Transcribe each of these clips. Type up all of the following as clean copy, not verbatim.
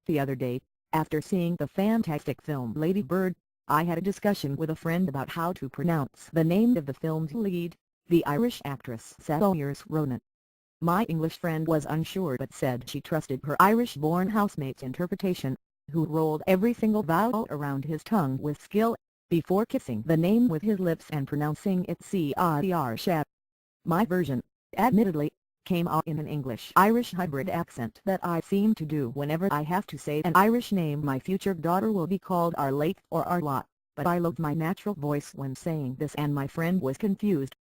The other day, after seeing the fantastic film Ladybird, I had a discussion with a friend about how to pronounce the name of the film's lead, the Irish actress Saoirse Ronan. My English friend was unsure but said she trusted her Irish-born housemate's interpretation, who rolled every single vowel around his tongue with skill, before kissing the name with his lips and pronouncing it See-ah-er-sha. My version, admittedly, came out in an English-Irish hybrid accent that I seem to do whenever I have to say an Irish name. My future daughter will be called Arlate or Arlot, but I loved my natural voice when saying this and my friend was confused.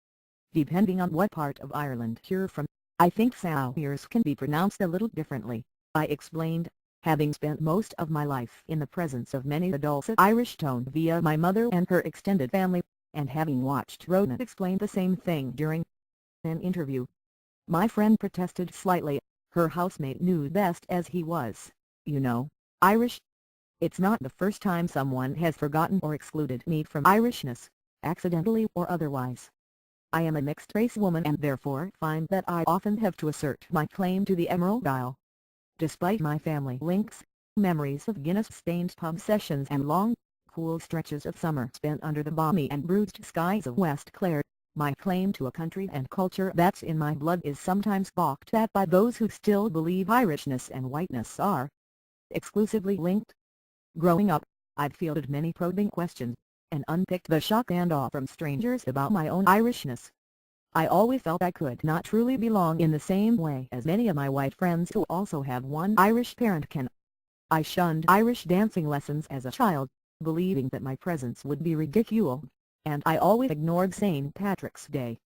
Depending on what part of Ireland you're from, I think Saoirse can be pronounced a little differently, I explained, having spent most of my life in the presence of many adults at Irish tone via my mother and her extended family, and having watched Ronan explain the same thing during an interview. My friend protested slightly. Her housemate knew best as he was, you know, Irish. It's not the first time someone has forgotten or excluded me from Irishness, accidentally or otherwise. I am a mixed-race woman and therefore find that I often have to assert my claim to the Emerald Isle. Despite my family links, memories of Guinness-stained pub sessions and long, cool stretches of summer spent under the balmy and bruised skies of West Clare, my claim to a country and culture that's in my blood is sometimes balked at by those who still believe Irishness and whiteness are exclusively linked. Growing up, I'd fielded many probing questions, and unpicked the shock and awe from strangers about my own Irishness. I always felt I could not truly belong in the same way as many of my white friends who also have one Irish parent can. I shunned Irish dancing lessons as a child, believing that my presence would be ridiculed, and I always ignored St. Patrick's Day.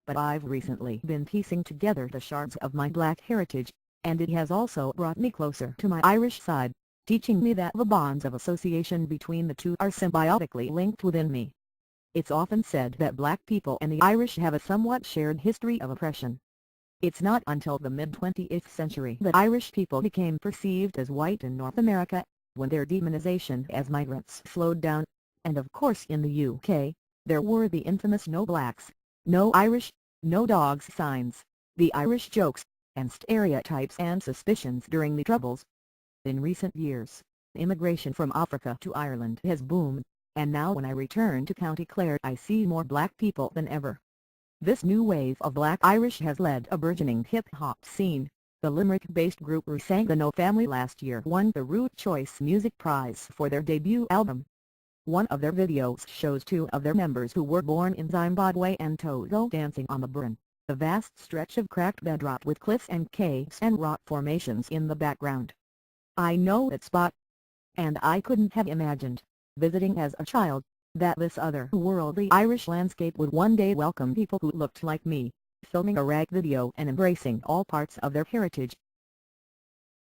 But I've recently been piecing together the shards of my black heritage, and it has also brought me closer to my Irish side, teaching me that the bonds of association between the two are symbiotically linked within me. It's often said that black people and the Irish have a somewhat shared history of oppression. It's not until the mid-20th century that Irish people became perceived as white in North America, when their demonization as migrants slowed down, and of course in the UK, there were the infamous "No Blacks, No Irish, No Dogs" signs, the Irish jokes, and stereotypes and suspicions during the Troubles. In recent years, immigration from Africa to Ireland has boomed, and now when I return to County Clare I see more black people than ever. This new wave of black Irish has led a burgeoning hip-hop scene. The Limerick-based group who sang the No Family last year won the Root Choice Music Prize for their debut album. One of their videos shows two of their members who were born in Zimbabwe and Togo dancing on the Burren, a vast stretch of cracked bedrock with cliffs and caves and rock formations in the background. I know that spot. And I couldn't have imagined, visiting as a child, that this otherworldly Irish landscape would one day welcome people who looked like me, filming a rag video and embracing all parts of their heritage.